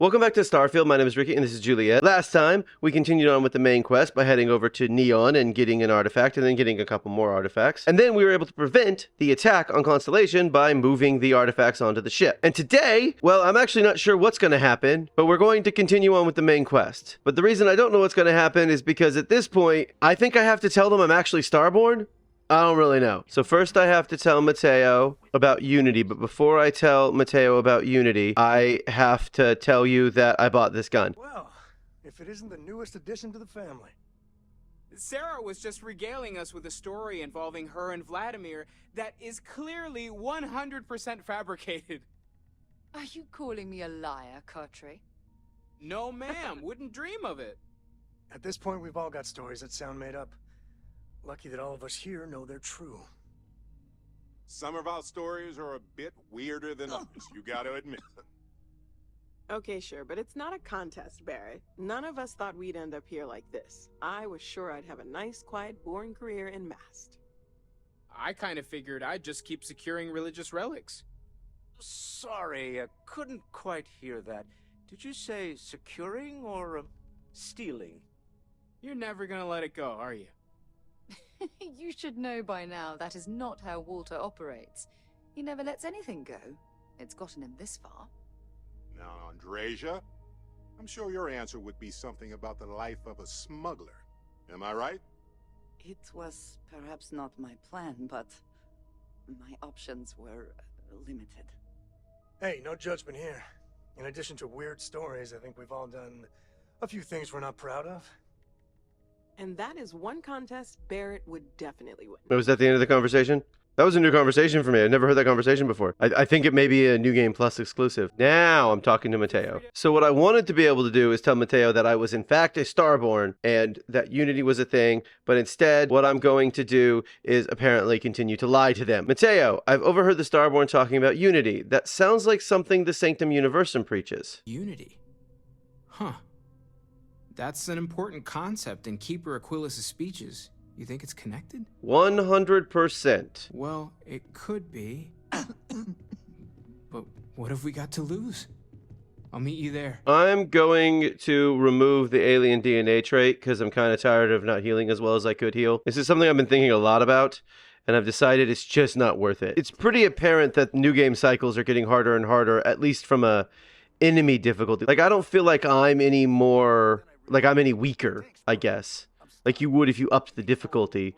Welcome back to Starfield. My name is Ricky, and this is Juliet. Last time, we continued on with the main quest by heading over to Neon and getting an artifact, and then getting a couple more artifacts. And then we were able to prevent the attack on Constellation by moving the artifacts onto the ship. And today, well, I'm actually not sure what's going to happen, but we're going to continue on with the main quest. But the reason I don't know what's going to happen is because at this point, I think I have to tell them I'm actually Starborn. I don't really know. So first I have to tell Mateo about Unity, but before I tell Mateo about Unity, I have to tell you that I bought this gun. Well, if it isn't the newest addition to the family. Sarah was just regaling us with a story involving her and Vladimir that is clearly 100% fabricated. Are you calling me a liar, Cartray? No, ma'am. Wouldn't dream of it. At this point, we've all got stories that sound made up. Lucky that all of us here know they're true. Some of our stories are a bit weirder than others, you gotta admit. Okay, sure, but it's not a contest, Barrett. None of us thought we'd end up here like this. I was sure I'd have a nice, quiet, boring career in Mast. I kind of figured I'd just keep securing religious relics. Sorry, I couldn't quite hear that. Did you say securing or stealing? You're never gonna let it go, are you? You should know by now that is not how Walter operates. He never lets anything go. It's gotten him this far. Now, Andreja, I'm sure your answer would be something about the life of a smuggler. Am I right? It was perhaps not my plan, but my options were limited. Hey, no judgment here. In addition to weird stories, I think we've all done a few things we're not proud of. And that is one contest Barrett would definitely win. Was that the end of the conversation? That was a new conversation for me. I'd never heard that conversation before. I think it may be a New Game Plus exclusive. Now I'm talking to Mateo. So what I wanted to be able to do is tell Mateo that I was in fact a Starborn and that Unity was a thing, but instead what I'm going to do is apparently continue to lie to them. Mateo, I've overheard the Starborn talking about Unity. That sounds like something the Sanctum Universum preaches. Unity? Huh. That's an important concept in Keeper Aquilas' speeches. You think it's connected? 100%. Well, it could be. But what have we got to lose? I'll meet you there. I'm going to remove the alien DNA trait because I'm kind of tired of not healing as well as I could heal. This is something I've been thinking a lot about, and I've decided it's just not worth it. It's pretty apparent that new game cycles are getting harder and harder, at least from a enemy difficulty. Like, I don't feel like I'm any weaker, I guess. Like you would if you upped the difficulty.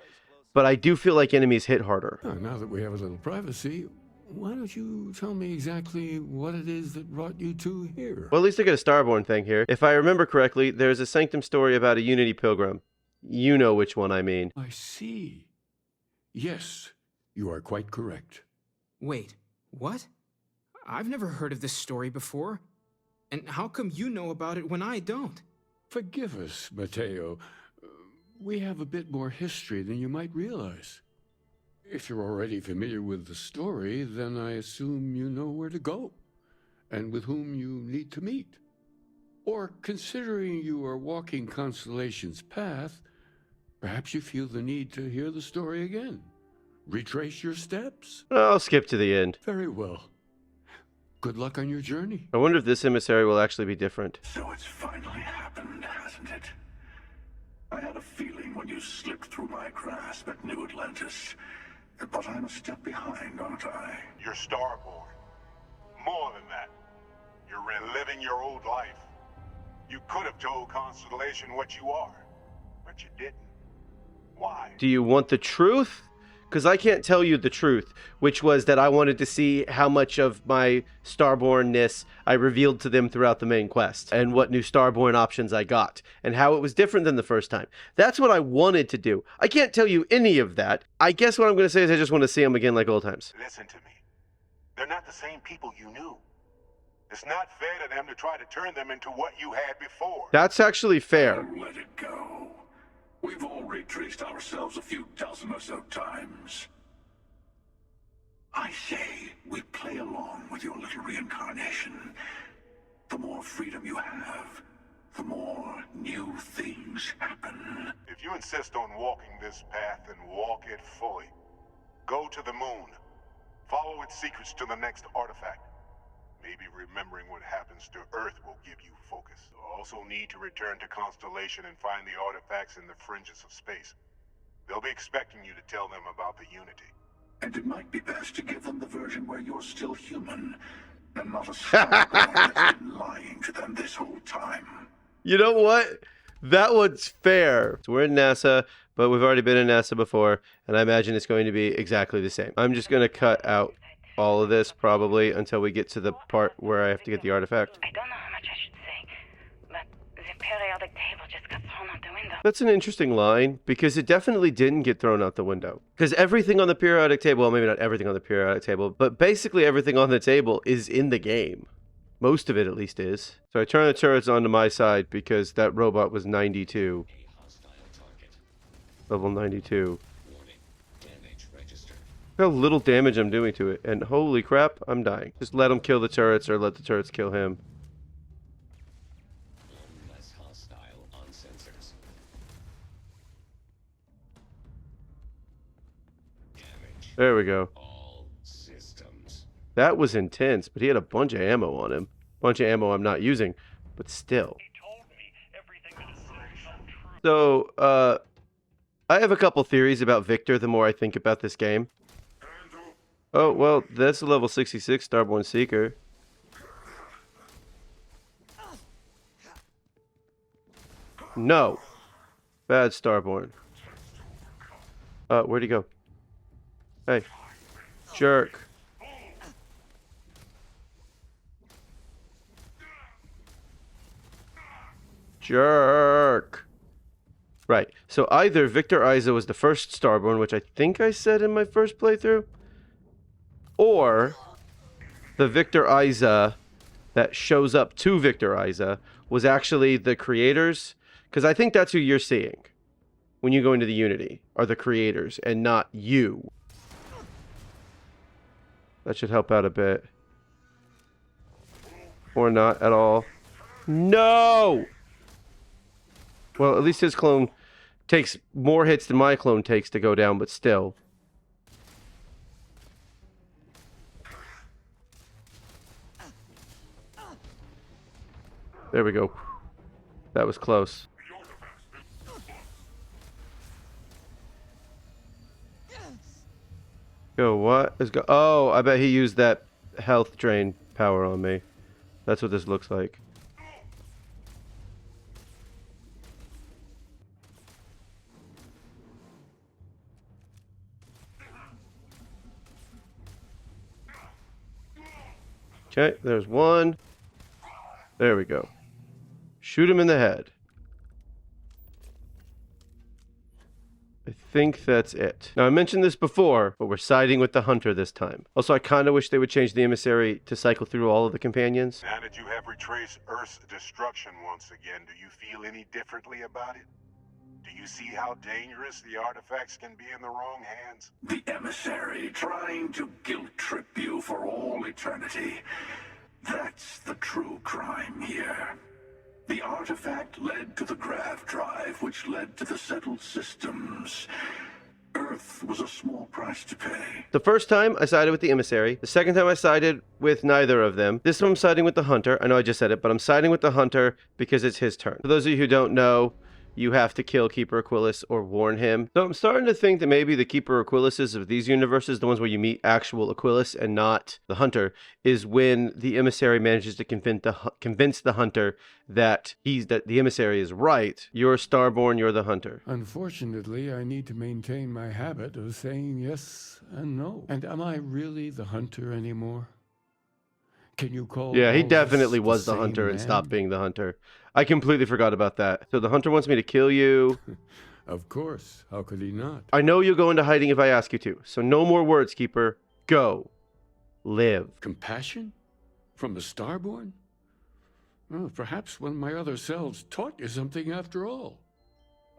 But I do feel like enemies hit harder. Now that we have a little privacy, why don't you tell me exactly what it is that brought you two here? Well, at least I get a Starborn thing here. If I remember correctly, there's a Sanctum story about a Unity pilgrim. You know which one I mean. I see. Yes, you are quite correct. Wait, what? I've never heard of this story before. And how come you know about it when I don't? Forgive us, Mateo. We have a bit more history than you might realize. If you're already familiar with the story, then I assume you know where to go and with whom you need to meet. Or considering you are walking Constellation's path, perhaps you feel the need to hear the story again. Retrace your steps. I'll skip to the end. Very well. Good luck on your journey. I wonder if this emissary will actually be different. So it's finally happened, hasn't it? I had a feeling when you slipped through my grasp at New Atlantis. But I'm a step behind, aren't I? You're Starborn. More than that. You're reliving your old life. You could have told Constellation what you are, but you didn't. Why? Do you want the truth? Because I can't tell you the truth, which was that I wanted to see how much of my Starborn-ness I revealed to them throughout the main quest, and what new Starborn options I got, and how it was different than the first time. That's what I wanted to do. I can't tell you any of that. I guess what I'm going to say is I just want to see them again like old times. Listen to me. They're not the same people you knew. It's not fair to them to try to turn them into what you had before. That's actually fair. Let it go. We've all retraced ourselves a few dozen or so times. I say we play along with your little reincarnation. The more freedom you have, the more new things happen. If you insist on walking this path, then walk it fully. Go to the moon. Follow its secrets to the next artifact. Maybe remembering what happens to Earth will give you focus. You'll also need to return to Constellation and find the artifacts in the fringes of space. They'll be expecting you to tell them about the Unity. And it might be best to give them the version where you're still human, and not a Starborn that's been lying to them this whole time. You know what? That one's fair. So we're in NASA, but we've already been in NASA before, and I imagine it's going to be exactly the same. I'm just going to cut out all of this probably until we get to the part where I have to get the artifact. I don't know how much I should say, but the periodic table just got thrown out the window. That's an interesting line, because it definitely didn't get thrown out the window. Because everything on the periodic table, well, maybe not everything on the periodic table, but basically everything on the table is in the game. Most of it, at least, is. So I turn the turrets onto my side because that robot was 92. Level 92. Look how little damage I'm doing to it, and holy crap, I'm dying. Just let him kill the turrets, or let the turrets kill him. Less hostile on sensors. Damage. There we go. All systems. That was intense, but he had a bunch of ammo on him. Bunch of ammo I'm not using, but still. So, I have a couple theories about Victor the more I think about this game. Oh, well, that's a level 66 Starborn Seeker. No. Bad Starborn. Where'd he go? Hey. Jerk. Jerk. Right. So either Victor Isa was the first Starborn, which I think I said in my first playthrough, or the Victor Isa that shows up to Victor Isa was actually the creators, because I think that's who you're seeing when you go into the Unity, are the creators and not you. That should help out a bit. Or not at all. No! Well, at least his clone takes more hits than my clone takes to go down, but still. There we go. That was close. Go, what? Let's go. Oh, I bet he used that health drain power on me. That's what this looks like. Okay, there's one. There we go. Shoot him in the head. I think that's it. Now, I mentioned this before, but we're siding with the hunter this time. Also, I kind of wish they would change the emissary to cycle through all of the companions. Now that you have retraced Earth's destruction once again, do you feel any differently about it? Do you see how dangerous the artifacts can be in the wrong hands? The emissary trying to guilt trip you for all eternity. That's the true crime here. The artifact led to the grav drive, which led to the settled systems. Earth was a small price to pay. The first time, I sided with the emissary. The second time, I sided with neither of them. This time, I'm siding with the hunter. I know I just said it, but I'm siding with the hunter because it's his turn. For those of you who don't know, you have to kill Keeper Aquilus or warn him. So I'm starting to think that maybe the Keeper Aquiluses of these universes, the ones where you meet actual Aquilus and not the hunter, is when the emissary manages to convince the hunter that the emissary is right. You're Starborn, you're the hunter. Unfortunately, I need to maintain my habit of saying yes and no. And am I really the hunter anymore? Can you call? Yeah, he all definitely this was the same hunter and man? stopped being the hunter. I completely forgot about that. So the hunter wants me to kill you. Of course. How could he not? I know you'll go into hiding if I ask you to. So no more words, Keeper. Go. Live. Compassion? From the Starborn? Well, perhaps one of my other selves taught you something after all.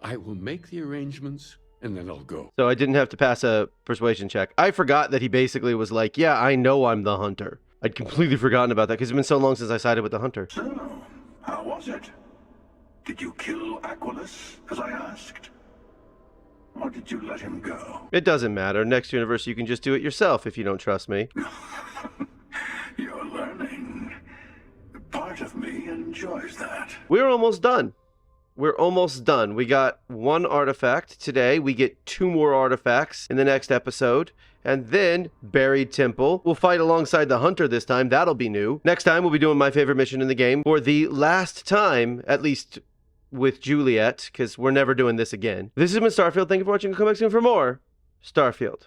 I will make the arrangements, and then I'll go. So I didn't have to pass a persuasion check. I forgot that he basically was like, yeah, I know I'm the hunter. I'd completely forgotten about that because it's been so long since I sided with the hunter. So, how was it? Did you kill Aquilus, as I asked? Or did you let him go? It doesn't matter. Next universe, you can just do it yourself if you don't trust me. You're learning. enjoys that. We're almost done. We're almost done. We got one artifact today. We get 2 more artifacts in the next episode. And then Buried Temple. We'll fight alongside the Hunter this time. That'll be new. Next time, we'll be doing my favorite mission in the game for the last time, at least with Juliet, because we're never doing this again. This has been Starfield. Thank you for watching. Come back soon for more Starfield.